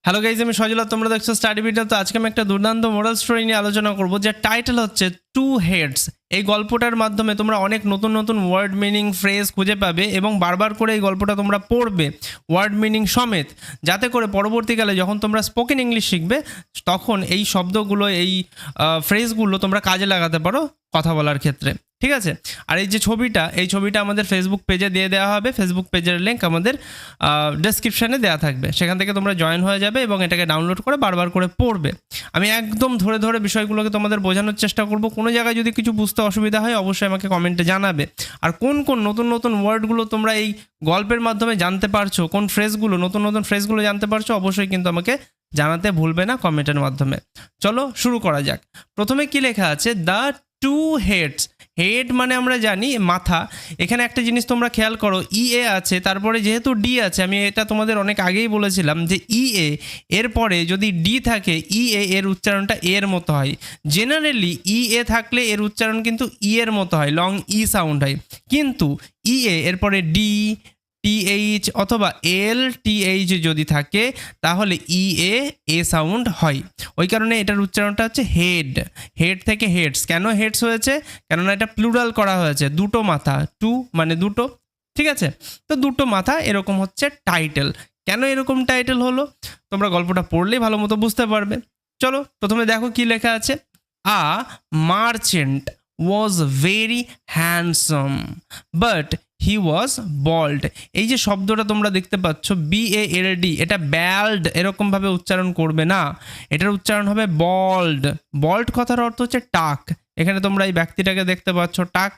Hello guys, আমি সজলা, তোমরা দেখছো স্টাডি ভিডিও। তো আজকে আমি একটা দুর্দান্ত মোরাল স্টোরি নিয়ে আলোচনা করব, যার টাইটেল হচ্ছে টু হেডস। এই গল্পটার মাধ্যমে তোমরা অনেক নতুন নতুন ওয়ার্ড মিনিং ফ্রেজ খুঁজে পাবে এবং বারবার করে এই গল্পটা তোমরা পড়বে ওয়ার্ড মিনিং সমেত, যাতে করে পরবর্তীকালে যখন তোমরা স্পোকেন ইংলিশ শিখবে তখন এই শব্দগুলো, এই ফ্রেজগুলো তোমরা কাজে লাগাতে পারো কথা বলার ক্ষেত্রে। ঠিক আছে? আর এই যে ছবিটা আমাদের ফেসবুক পেজে দিয়ে দেওয়া হবে। ফেসবুক পেজের লিঙ্ক আমাদের ডেসক্রিপশানে দেওয়া থাকবে, সেখান থেকে তোমরা জয়েন হয়ে যাবে এবং এটাকে ডাউনলোড করে বারবার করে পড়বে। আমি একদম ধরে ধরে বিষয়গুলোকে তোমাদের বোঝানোর চেষ্টা করব। কোনো জায়গায় যদি কিছু বুঝতে অসুবিধা হয় অবশ্যই আমাকে কমেন্টে জানাবে। আর কোন কোন নতুন নতুন ওয়ার্ডগুলো তোমরা এই গল্পের মাধ্যমে জানতে পারছো, কোন ফ্রেজগুলো, নতুন নতুন ফ্রেজগুলো জানতে পারছো, অবশ্যই কিন্তু আমাকে জানাতে ভুলবে না কমেন্টের মাধ্যমে। চলো শুরু করা যাক। প্রথমে কি লেখা আছে? The two heads. হেড মানে আমরা জানি মাথা। এখানে একটা জিনিস তোমরা খেয়াল করো, ইএ আছে, তারপরে যেহেতু ডি আছে, আমি এটা তোমাদের অনেক আগেই বলেছিলাম যে ইএ এর পরে যদি ডি থাকে, ইএ এর উচ্চারণটা এর মতো হয়। জেনারেলি ইএ থাকলে এর উচ্চারণ কিন্তু ই এর মতো হয়, লং ই সাউন্ড হয়। কিন্তু ইএ এর পরে ডি, টিএইচ অথবা এল টিএইচ যদি থাকে তাহলে ইএ এ সাউন্ড হয়। ওই কারণে এটার উচ্চারণটা হচ্ছে হেড। হেড থেকে হেডস। কেন হেডস হয়েছে? কেননা এটা প্লুরাল করা হয়েছে, দুটো মাথা, টু মানে দুটো। ঠিক আছে? তো দুটো মাথা, এরকম হচ্ছে টাইটেল। কেন এরকম টাইটেল হলো তোমরা গল্পটা পড়লেই ভালো মতো বুঝতে পারবে। চলো প্রথমে দেখো কি লেখা আছে। A merchant was very handsome but he was bald. এই যে শব্দটা তোমরা দেখতে পাচ্ছ, BALD, এটা ব্যাল্ড এরকমভাবে উচ্চারণ করবে না, এটার উচ্চারণ হবে বল্ড। বল্ড কথার অর্থ হচ্ছে টাক। এখানে তোমরা এই ব্যক্তিটাকে দেখতে পাচ্ছ, টাক।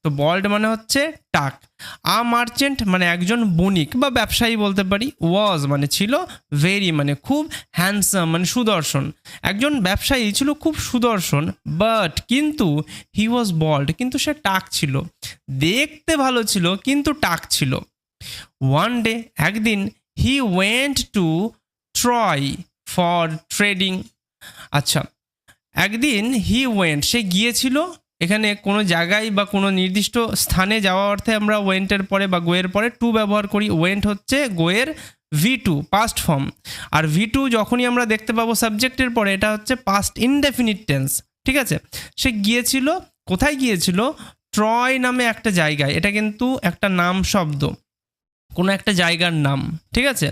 তো বল্ড মানে হচ্ছে টাক। আ মার্চেন্ট মানে একজন বণিক বা ব্যবসায়ী বলতে পারি। ওয়াজ মানে ছিল, ভেরি মানে খুব, হ্যান্ডসাম মানে সুদর্শন। একজন ব্যবসায়ী ছিল খুব সুদর্শন, বাট কিন্তু হি ওয়াজ বল্ড, কিন্তু সে টাক ছিল। দেখতে ভালো ছিল কিন্তু টাক ছিল। ওয়ান ডে, একদিন, he went to Troy for trading. আচ্ছা, একদিন হি ওয়েন্ট, সে গিয়েছিল। এখানে কোনো জায়গায় বা কোনো নির্দিষ্ট স্থানে যাওয়া অর্থে আমরা ওয়েন্টের পরে বা গোয়ের পরে টু ব্যবহার করি। ওয়েন্ট হচ্ছে গোয়ের V2 পাস্ট ফর্ম। আর V2 যখনই আমরা দেখতে পাবো সাবজেক্টের পরে, এটা হচ্ছে পাস্ট ইনডেফিনিট টেন্স। ঠিক আছে? সে গিয়েছিল, কোথায় গিয়েছিল? ট্রয় নামে একটা জায়গায়। এটা কিন্তু একটা নাম শব্দ, কোনো একটা জায়গার নাম। ঠিক আছে?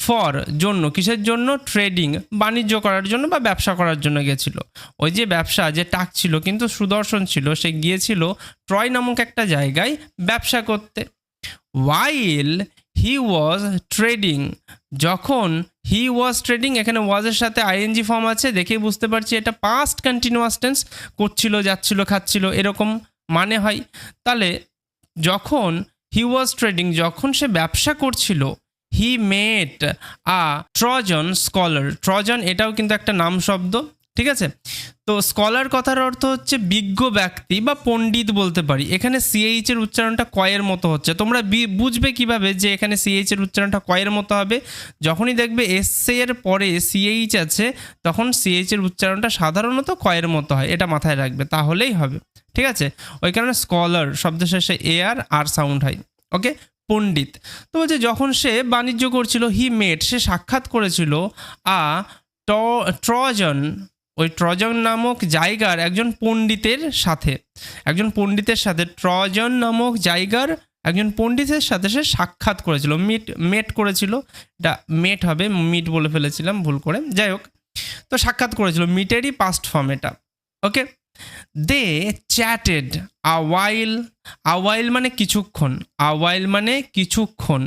ফর জন্য, কিসের জন্য? ট্রেডিং, বাণিজ্য করার জন্য বা ব্যবসা করার জন্য গেছিল। ওই যে ব্যবসা, যে টাক ছিল কিন্তু সুদর্শন ছিল, সে গিয়েছিল ট্রয় নামক একটা জায়গায় ব্যবসা করতে। ওয়াইল হি ওয়াজ ট্রেডিং, যখন হি ওয়াজ ট্রেডিং, এখানে ওয়াজের সাথে আইএনজি ফর্ম আছে, দেখেই বুঝতে পারছি এটা পাস্ট কন্টিনিউয়াস টেন্স। করছিল, যাচ্ছিল, খাচ্ছিল, এরকম মানে হয়। তাহলে যখন হি ওয়াজ ট্রেডিং, যখন সে ব্যবসা করছিল, হি মেট আ ট্রজন স্কলার। ট্রজন এটাও কিন্তু একটা নাম শব্দ। ঠিক আছে? তো স্কলার কথার অর্থ হচ্ছে বিজ্ঞ ব্যক্তি বা পণ্ডিত বলতে পারি। এখানে সিএইচ এর উচ্চারণটা কয়ের মতো হচ্ছে। তোমরা বুঝবে কিভাবে যে এখানে সিএইচ এর উচ্চারণটা কয়ের মতো হবে? যখনই দেখবে এস এর পরে সিএইচ আছে, তখন সিএইচ এর উচ্চারণটা সাধারণত কয়ের মতো হয়, এটা মাথায় রাখবে, তাহলেই হবে। ঠিক আছে? ওই কারণে স্কলার শব্দ শেষে আর সাউন্ড হয়। ওকে? পণ্ডিত। তো বলছে যখন সে বাণিজ্য করছিল, হি মেট, সে সাক্ষাৎ করেছিল, আ ট্রজন, ওই ট্রজন নামক জায়গার একজন পণ্ডিতের সাথে। একজন পণ্ডিতের সাথে, ট্রজন নামক জায়গার একজন পণ্ডিতের সাথে সে সাক্ষাৎ করেছিল, মেট করেছিল। এটা মেট হবে, মিট বলে ফেলেছিলাম ভুল করে, যাই হোক। তো সাক্ষাৎ করেছিল, মিটেরই পাস্ট ফর্ম এটা। ওকে? দে চ্যাটেড আওয়াইল। আওয়াইল মানে কিছুক্ষণ, আওয়াইল মানে কিছুক্ষণ।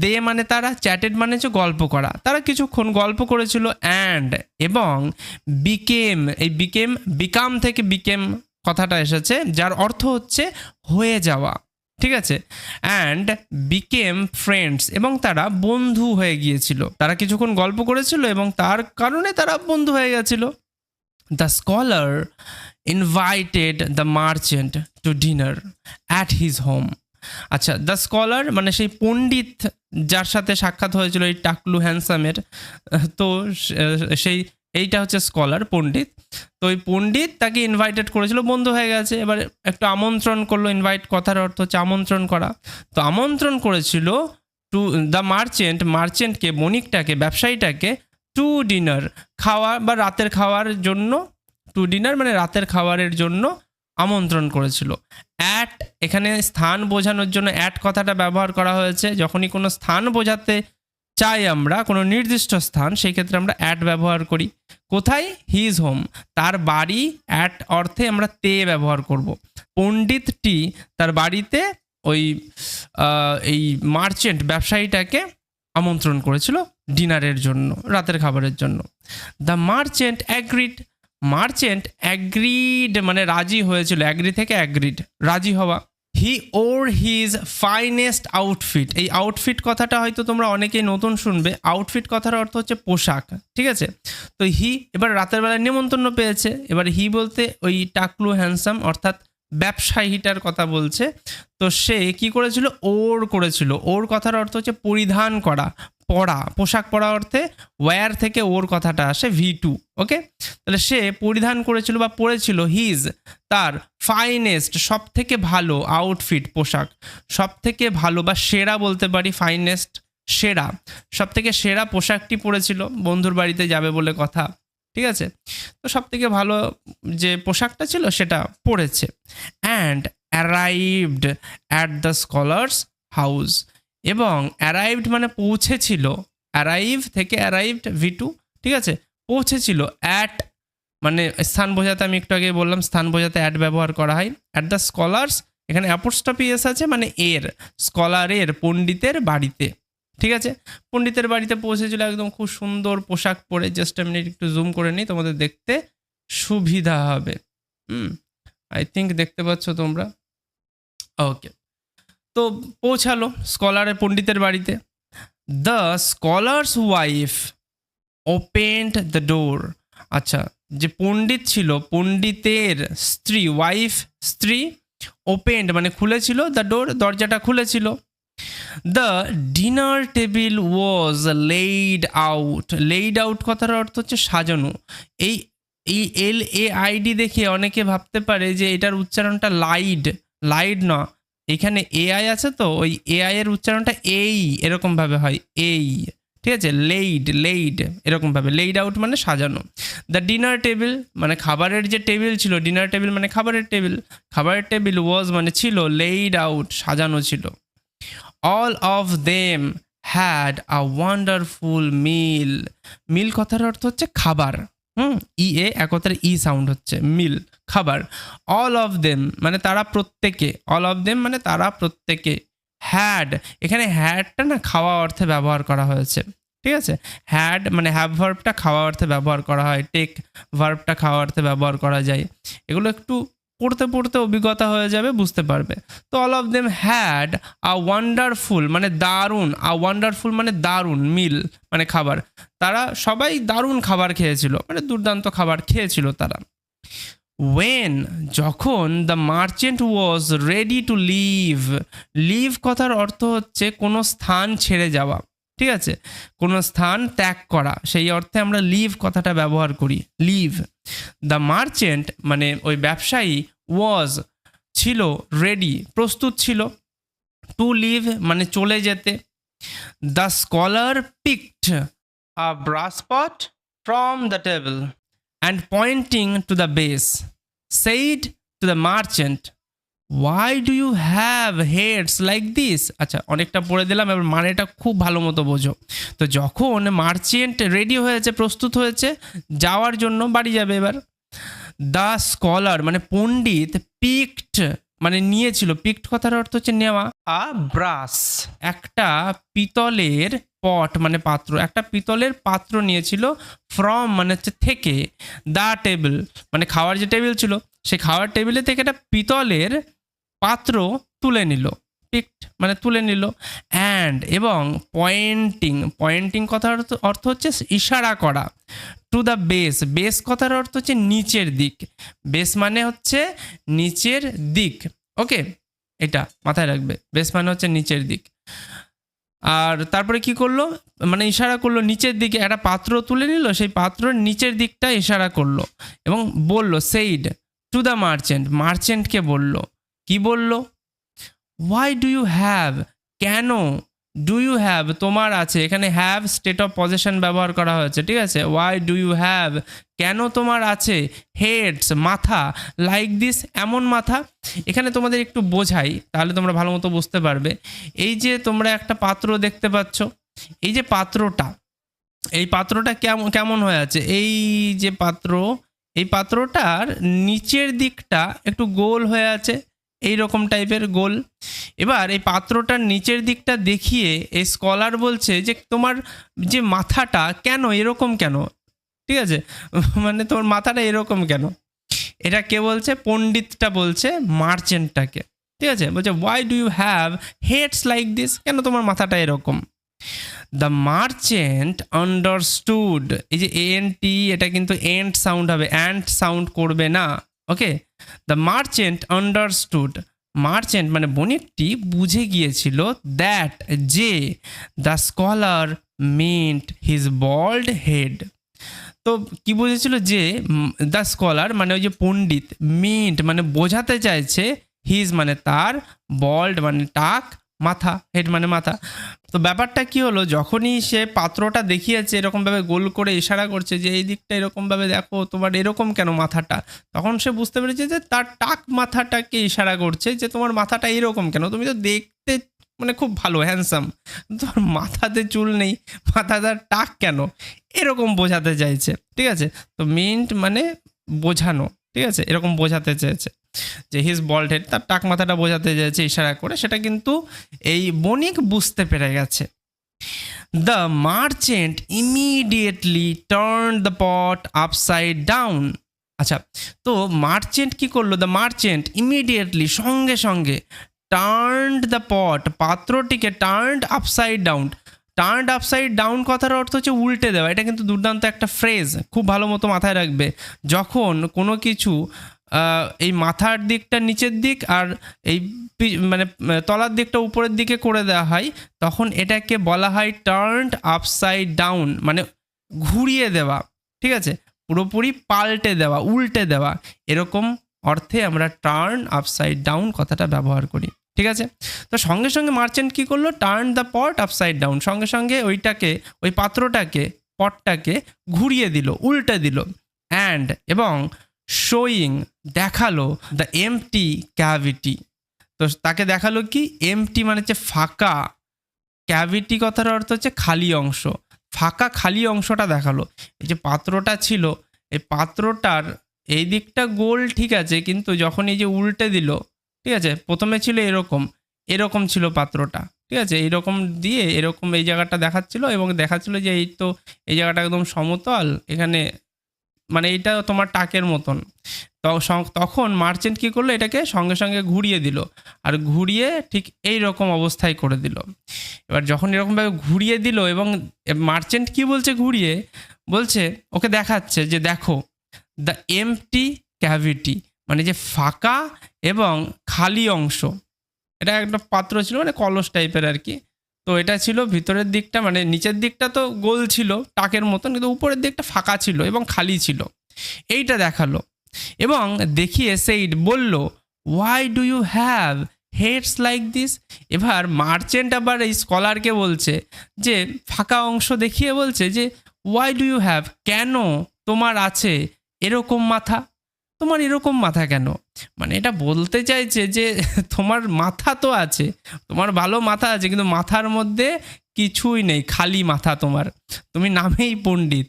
দে মানে তারা, চ্যাটেড মানে হচ্ছে গল্প করা। তারা কিছুক্ষণ গল্প করেছিল। অ্যান্ড এবং বিকেম, এই বিকাম থেকে বিকেম কথাটা এসেছে, যার অর্থ হচ্ছে হয়ে যাওয়া। ঠিক আছে? অ্যান্ড বিকেম ফ্রেন্ডস, এবং তারা বন্ধু হয়ে গিয়েছিল। তারা কিছুক্ষণ গল্প করেছিল এবং তার কারণে তারা বন্ধু হয়ে গেছিল। The scholar invited the merchant to dinner at his home. আচ্ছা, দ্য স্কলার মানে সেই পণ্ডিত যার সাথে সাক্ষাৎ হয়েছিল এই টাকলু হ্যান্ডসামের। তো সেই এইটা হচ্ছে স্কলার, পণ্ডিত। তো ওই পণ্ডিত তাকে ইনভাইটেড করেছিল, বন্ধু হয়ে গেছে, এবার একটু আমন্ত্রণ করলো। ইনভাইট কথার অর্থ হচ্ছে আমন্ত্রণ করা। তো আমন্ত্রণ করেছিল টু দ্য মার্চেন্টকে বণিকটাকে ব্যবসায়ীটাকে টু ডিনার খাওয়া বা রাতের খাওয়ার জন্য, টু ডিনার মানে রাতের খাবারের জন্য আমন্ত্রণ করেছিল। অ্যাট এখানে স্থান বোঝানোর জন্য অ্যাট কথাটা ব্যবহার করা হয়েছে। যখনই কোনো স্থান বোঝাতে চাই আমরা, কোনো নির্দিষ্ট স্থান, সেই ক্ষেত্রে আমরা অ্যাট ব্যবহার করি। কোথায়? হিজ হোম, তার বাড়ি। অ্যাট অর্থে আমরা তে ব্যবহার করব। পণ্ডিতটি তার বাড়িতে ওই এই মার্চেন্ট ব্যবসায়ীটাকে আমন্ত্রণ করেছিল ডিনারের জন্য, রাতের খাবারের জন্য। দ্য মার্চেন্ট অ্যাগ্রিড মানে রাজি হয়েছিল, অ্যাগ্রি থেকে অ্যাগ্রিড রাজি হওয়া। হি ওর হিজ ফাইনেস্ট আউটফিট, এই আউটফিট কথাটা হয়তো তোমরা অনেকেই নতুন শুনবে। আউটফিট কথার অর্থ হচ্ছে পোশাক, ঠিক আছে? তো হি এবার রাতের বেলায় নিমন্ত্রণ পেয়েছে, এবার হি বলতে ওই টাকলু হ্যান্ডসাম অর্থাৎ ব্যবসায়ীটার কথা বলছে। তো সে কি করেছিল? করেছিল। ওর কথার অর্থ হচ্ছে পরিধান করা, পরা, পোশাক পরা অর্থে ওয়্যার থেকে ওর কথাটা আসে, V2। ওকে, তাহলে সে পরিধান করেছিল বা পরেছিল হিজ তার ফাইনেস্ট সব থেকে ভালো আউটফিট পোশাক, সব থেকে ভালো বা সেরা বলতে পারি, ফাইনেস্ট সেরা, সব থেকে সেরা পোশাকটি পরেছিল, বন্ধুর বাড়িতে যাবে বলে কথা, ঠিক আছে? তো সব থেকে ভালো যে পোশাকটা ছিল সেটা পরেছে। And arrived at the scholars house, এবং অ্যারাইভড মানে পৌঁছেছিল, অ্যারাইভ থেকে অ্যারাইভড V2, ঠিক আছে? পৌঁছেছিল। অ্যাট মানে স্থান বোঝাতে, আমি একটু আগে বললাম স্থান বোঝাতে অ্যাট ব্যবহার করা হয়। অ্যাট দ্য স্কলার্স, এখানে অ্যাপোস্ট্রফি এস আছে মানে এর, স্কলারের, পণ্ডিতের বাড়িতে, ঠিক আছে? পণ্ডিতের বাড়িতে পৌঁছেছিল একদম খুব সুন্দর পোশাক পরে। জাস্ট আমি একটু জুম করে নিই, তোমাদের দেখতে সুবিধা হবে। আই থিঙ্ক দেখতে পাচ্ছ তোমরা। ওকে, তো পৌঁছালো স্কলারের, পণ্ডিতের বাড়িতে। The scholars wife opened the door, আচ্ছা, যে পণ্ডিত ছিল, পণ্ডিতের স্ত্রী, ওয়াইফ স্ত্রী, ওপেন্ড মানে খুলেছিল, দ্য ডোর দরজাটা খুলেছিল। The dinner table was laid out কথার অর্থ হচ্ছে সাজানো। এই LAID দেখে অনেকে ভাবতে পারে যে এটার উচ্চারণটা লাইড না, এখানে AI আছে, তো ওই AI এর উচ্চারণটা এই এরকমভাবে হয়, এই, ঠিক আছে? লেইড এরকমভাবে, লেইড আউট মানে সাজানো। দ্য ডিনার টেবিল মানে খাবারের যে টেবিল ছিল, ডিনার টেবিল মানে খাবারের টেবিল, ওয়াজ মানে ছিল, লেইড আউট সাজানো ছিল। All of them had a wonderful meal কথার অর্থ হচ্ছে খাবার। একতার ই সাউন্ড হচ্ছে, মিল খাবার। অল অফ দেম মানে তারা প্রত্যেকে, হ্যাড এখানে হ্যাডটা না খাওয়া অর্থে ব্যবহার করা হয়েছে, ঠিক আছে? হ্যাড মানে হ্যাভ ভার্বটা খাওয়া অর্থে ব্যবহার করা হয়, টেক ভার্বটা খাওয়া অর্থে ব্যবহার করা যায়। এগুলো একটু পড়তে অভিজ্ঞতা হয়ে যাবে, বুঝতে পারবে। তো all of them had a wonderful মানে দারুণ, মিল মানে খাবার। তারা সবাই দারুণ খাবার খেয়েছিল, মানে দুর্দান্ত খাবার খেয়েছিল তারা। ওয়েন যখন the merchant was ready to leave কথার অর্থ হচ্ছে কোনো স্থান ছেড়ে যাওয়া, ঠিক আছে? কোনো স্থান ত্যাগ করা, সেই অর্থে আমরা লিভ কথাটা ব্যবহার করি, লিভ। দ্য মার্চেন্ট মানে ওই ব্যবসায়ী, ওয়াজ ছিল, রেডি প্রস্তুত ছিল, টু লিভ মানে চলে যেতে। The scholar picked a brass pot from the table and pointing to the base said to the merchant, why do you have heads like this? আচ্ছা, অনেকটা পড়ে দিলাম, এবার মানেটা খুব ভালো মতো বোঝো। তো যখন মার্চেন্ট রেডি হয়েছে, প্রস্তুত হয়েছে যাওয়ার জন্য, বাড়ি যাবে এবার, দ্য স্কলার মানে পণ্ডিত, পিকড মানে নিয়েছিল, পিকড কথার অর্থ হচ্ছে নেওয়া, আ ব্রাস একটা পিতলের পট মানে পাত্র, একটা পিতলের পাত্র নিয়েছিল, ফ্রম মানে হচ্ছে থেকে, দ্য টেবিল মানে খাওয়ার যে টেবিল ছিল, সেই খাওয়ার টেবিলে থেকে একটা পিতলের পাত্র তুলে নিল, পিকড মানে তুলে নিল। অ্যান্ড এবং পয়েন্টিং কথার অর্থ হচ্ছে ইশারা করা, টু দ্য বেস কথার অর্থ হচ্ছে নিচের দিক, বেস মানে হচ্ছে নিচের দিক। ওকে, এটা মাথায় রাখবে, বেস মানে হচ্ছে নিচের দিক। আর তারপরে কি করলো, মানে ইশারা করলো নিচের দিকে, একটা পাত্র তুলে নিল, সেই পাত্রর নিচের দিকটা ইশারা করলো এবং বলল, সেইড টু দ্য মার্চেন্টকে বলল, কি বলল? হোয়াই ডু ইউ হ্যাভ কেন ডু ইউ হ্যাভ তোমার আছে, এখানে হ্যাভ স্টেট অফ পজিশন ব্যবহার করা হয়েছে, ঠিক আছে। ওয়াই ডু ইউ হ্যাভ কেন তোমার আছে, হেডস মাথা, লাইক দিস এমন মাথা। এখানে তোমাদের একটু বোঝাই, তাহলে তোমরা ভালো মতো বুঝতে পারবে। এই যে তোমরা একটা পাত্র দেখতে পাচ্ছ, এই যে পাত্রটা, এই পাত্রটা কেমন কেমন হয়ে আছে, এই যে পাত্র, এই পাত্রটার নিচের দিকটা একটু গোল হয়ে আছে, এই রকম টাইপের গোল। এবার এই পাত্রটার নিচের দিকটা দেখিয়ে এই স্কলার বলছে যে তোমার যে মাথাটা কেন এরকম কেন, ঠিক আছে, মানে তোমার মাথাটা এরকম কেন। এটা কে বলছে, পণ্ডিতটা বলছে মার্চেন্টটাকে, ঠিক আছে। বলছে why do you have heads like this, কেন তোমার মাথাটা এরকম। দ্য মার্চেন্ট আন্ডারস্টুড, এই যে এএনট এটা কিন্তু এন্ড সাউন্ড হবে, অ্যান্ড সাউন্ড করবে না, okay. The merchant understood, merchant মানে বণিকটি বুঝে গিয়েছিল, দ্যাট যে the scholar meant his bald head. তো কি বুঝেছিল, যে দ্য স্কলার মানে ওই যে পণ্ডিত, মিন্ট মানে বোঝাতে চাইছে, হিজ মানে তার, বল্ড মানে টাক, মাথা, হেড মানে মাথা। তো ব্যাপারটা কি হলো, যখনই সে পাত্রটা দেখিয়েছে এরকমভাবে গোল করে ইশারা করছে যে এই দিকটা এরকমভাবে দেখো, তোমার এরকম কেন মাথাটা, তখন সে বুঝতে পেরেছে যে তার টাক মাথাটাকে ইশারা করছে যে তোমার মাথাটা এরকম কেন, তুমি তো দেখতে মানে খুব ভালো হ্যান্ডসাম, তোমার মাথাতে চুল নেই, মাথাটার টাক কেন, এরকম বোঝাতে চাইছে, ঠিক আছে। তো মিন্ট মানে বোঝানো, ঠিক আছে, এরকম বোঝাতে চেয়েছে যে হিজ বল্ড হেড, তার টাক মাথাটা বোঝাতে চেয়েছে ইশারা করে, সেটা কিন্তু এই বণিক বুঝতে পেরে গেছে। The merchant immediately turn the pot upside down. আচ্ছা, তো মার্চেন্ট কি করলো, দ্য মার্চেন্ট ইমিডিয়েটলি সঙ্গে সঙ্গে, টার্নড দ্য পট পাত্রটিকে, turned upside down, turned upside down কথার অর্থ হচ্ছে উল্টে দেওয়া। এটা কিন্তু দুর্দান্ত একটা ফ্রেজ, খুব ভালো মতো মাথায় রাখবে। যখন কোনো কিছু এই মাথার দিকটা নিচের দিক আর এই মানে তলার দিকটা উপরের দিকে করে দেওয়া হয়, তখন এটাকে বলা হয় টার্নড আপসাইড ডাউন, মানে ঘুরিয়ে দেওয়া, ঠিক আছে, পুরোপুরি পাল্টে দেওয়া, উল্টে দেওয়া, এরকম অর্থে আমরা টার্ন আপসাইড ডাউন কথাটা ব্যবহার করি, ঠিক আছে। তো সঙ্গে সঙ্গে মার্চেন্ট কী করলো, turn the pot upside down, সঙ্গে সঙ্গে ওইটাকে, ওই পাত্রটাকে, পটটাকে ঘুরিয়ে দিল, উল্টে দিল। অ্যান্ড এবং শোয়িং দেখালো দ্য এমটি ক্যাভিটি, তো তাকে দেখালো কি, এমটি মানে হচ্ছে ফাঁকা, ক্যাভিটি কথার অর্থ হচ্ছে খালি অংশ, ফাঁকা খালি অংশটা দেখালো। এই যে পাত্রটা ছিল, এই পাত্রটার এই দিকটা গোল, ঠিক আছে, কিন্তু যখন এই যে উল্টে দিল, ঠিক আছে, প্রথমে ছিল এরকম, এরকম ছিল পাত্রটা, ঠিক আছে, এইরকম দিয়ে এরকম এই জায়গাটা দেখাচ্ছিল, এবং দেখাচ্ছিল যে এই তো এই জায়গাটা একদম সমতল, এখানে মানে এইটা তোমার টাকের মতন। তখন মার্চেন্ট কী করলো, এটাকে সঙ্গে সঙ্গে ঘুরিয়ে দিল, আর ঘুরিয়ে ঠিক এই রকম অবস্থায় করে দিল। এবার যখন এরকমভাবে ঘুরিয়ে দিল, এবং মার্চেন্ট কি বলছে, ঘুরিয়ে বলছে, ওকে দেখাচ্ছে যে দেখো দ্য এমটি ক্যাভিটি, মানে যে ফাঁকা এবং খালি অংশ, এটা একটা পাত্র ছিল মানে কলস টাইপের আর কি। তো এটা ছিল ভিতরের দিকটা, মানে নিচের দিকটা তো গোল ছিল টাকের মতন, কিন্তু উপরের দিকটা ফাঁকা ছিল এবং খালি ছিল, এইটা দেখালো। এবং দেখিয়ে সেইড বলল, why do you have heads like this. এবার মার্চেন্ট আবার এই স্কলারকে বলছে, যে ফাঁকা অংশ দেখিয়ে বলছে যে ওয়াই ডু ইউ হ্যাভ, কেন তোমার আছে এরকম মাথা, তোমার এরকম মাথা কেন, মানে এটা বলতে চাইছে যে তোমার মাথা তো আছে, তোমার ভালো মাথা আছে, কিন্তু মাথার মধ্যে কিছুই নেই, খালি মাথা তোমার, তুমি নামেই পণ্ডিত।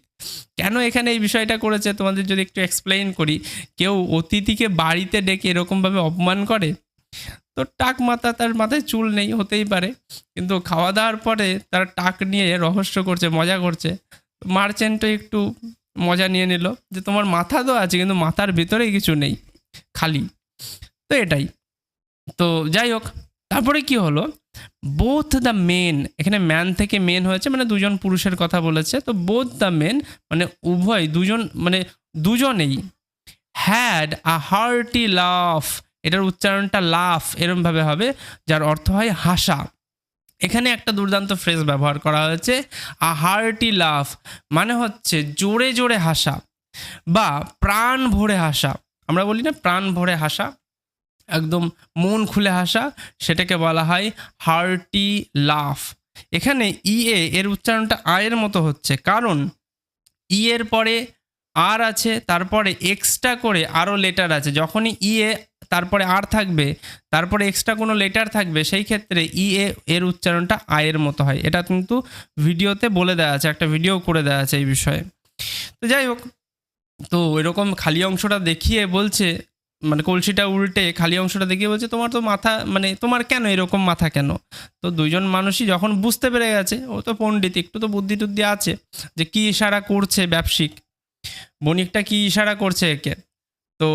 কেন এখানে এই বিষয়টা করেছে তোমাদের যদি একটু এক্সপ্লেইন করি, কেউ অতিথিকে বাড়িতে ডেকে এরকমভাবে অপমান করে, তো টাক মাথা, তার মাথায় চুল নেই, হতেই পারে, কিন্তু খাওয়া দাওয়ার পরে তার টাক নিয়ে রহস্য করছে, মজা করছে, মার্চেন্টও একটু মজা নিয়ে নিল যে তোমার মাথা তো আছে কিন্তু মাথার ভিতরে কিছু নেই, খালি। তো এটাই, তো যাই হোক, তারপরে কি হলো, বোথ দ্য মেন, এখানে ম্যান থেকে মেন হয়েছে, মানে দুজন পুরুষের কথা বলেছে, তো বোথ দ্য মেন মানে উভয়, দুজন মানে দুজনেই, হ্যাড আ হার্টি লাফ, এটার উচ্চারণটা লাফ এরমভাবে হবে, যার অর্থ হয় হাসা। এখানে একটা দুর্দান্ত ফ্রেজ ব্যবহার করা হয়েছে, আ হার্টি লাফ, মানে হচ্ছে জোরে জোরে হাসা বা প্রাণ ভরে হাসা। আমরা বলি না প্রাণ ভরে হাসা, একদম মন খুলে হাসা, সেটাকে বলা হয় হার্টি লাফ। এখানে ইএ এর উচ্চারণটা আয়ের মতো হচ্ছে, কারণ ই এর পরে আর আছে, তারপরে এক্সট্রা করে আরও লেটার আছে। যখনই ইএ তারপরে আর থাকবে, তারপরে এক্সট্রা কোনো লেটার থাকবে, সেই ক্ষেত্রে ইএ এর উচ্চারণটা আয়ের মতো হয়। এটা কিন্তু ভিডিওতে বলে দেওয়া আছে, একটা ভিডিও করে দেওয়া আছে এই বিষয়ে। তো যাই হোক, তো এরকম খালি অংশটা দেখিয়ে বলছে, মানে কলসিটা উল্টে খালি অংশটা দেখিয়ে বলছে তোমার তো মাথা, মানে তোমার কেন এরকম মাথা কেন? তো দুইজন মানুষই যখন বুঝতে পেরে গেছে, ও তো পণ্ডিত, একটু তো বুদ্ধি টুদ্ধি আছে, যে কি ইশারা করছে ব্যবসায়িক, বণিকটা কি ইশারা করছে একে। তো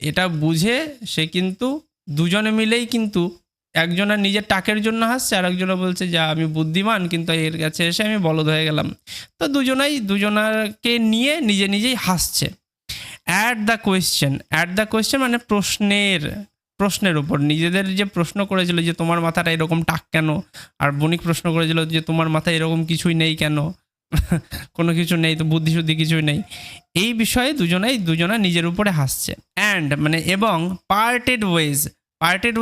এটা বুঝে সে কিন্তু দুজনে মিলেই কিন্তু একজনের নিজের টাকের জন্য হাসছে, আর একজনে বলছে যে আমি বুদ্ধিমান, কিন্তু এর কাছে এসে আমি বলদ হয়ে গেলাম। তো দুজনাকে নিয়ে নিজে নিজেই হাসছে। অ্যাট দ্য কোয়েশ্চেন মানে প্রশ্নের উপর, নিজেদের যে প্রশ্ন করেছিল যে তোমার মাথাটা এরকম টাক কেন, আর বণিক প্রশ্ন করেছিল যে তোমার মাথায় এরকম কিছুই নেই কেন, কোনো কিছু নেই তো, বুদ্ধি শুদ্ধি কিছুই নেই। এই বিষয়ে দুজনা নিজের উপরে হাসছে। অ্যান্ড মানে এবং পার্টেড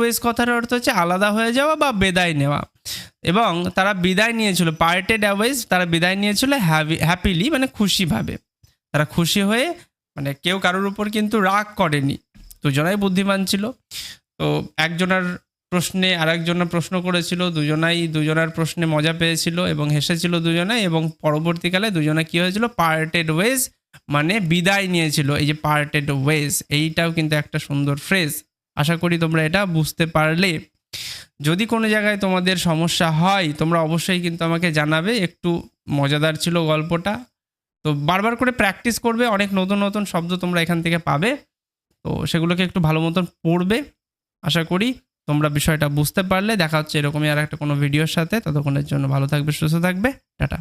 ওয়েজ কথার অর্থ হচ্ছে আলাদা হয়ে যাওয়া বা বিদায় নেওয়া। এবং তারা বিদায় নিয়েছিল, পার্টেড ওয়েজ, তারা বিদায় নিয়েছিল হ্যাপিলি মানে খুশিভাবে। তারা খুশি হয়ে, মানে কেউ কারোর উপর কিন্তু রাগ করেনি, দুজনাই বুদ্ধিমান ছিল। তো একজনের প্রশ্নে আরেকজনের প্রশ্ন করেছিল, দুজনার প্রশ্নে মজা পেয়েছিল এবং হেসেছিল দুজনাই, এবং পরবর্তীকালে দুজনা কী হয়েছিল, পার্টেড ওয়েজ মানে বিদায় নিয়েছিল। এই যে পার্টেড ওয়েজ, এইটাও কিন্তু একটা সুন্দর ফ্রেজ। আশা করি তোমরা এটা বুঝতে পারলে। যদি কোনো জায়গায় তোমাদের সমস্যা হয় তোমরা অবশ্যই কিন্তু আমাকে জানাবে। একটু মজাদার ছিল গল্পটা, তো বারবার করে প্র্যাকটিস করবে, অনেক নতুন নতুন শব্দ তোমরা এখান থেকে পাবে, তো সেগুলোকে একটু ভালো মতন পড়বে। আশা করি তোমরা বিষয়টা বুঝতে পারলে। দেখা হচ্ছে এরকমই আর একটা কোনো ভিডিওর সাথে, ততক্ষণের জন্য ভালো থাকবে, সুস্থ থাকবে, টাটা।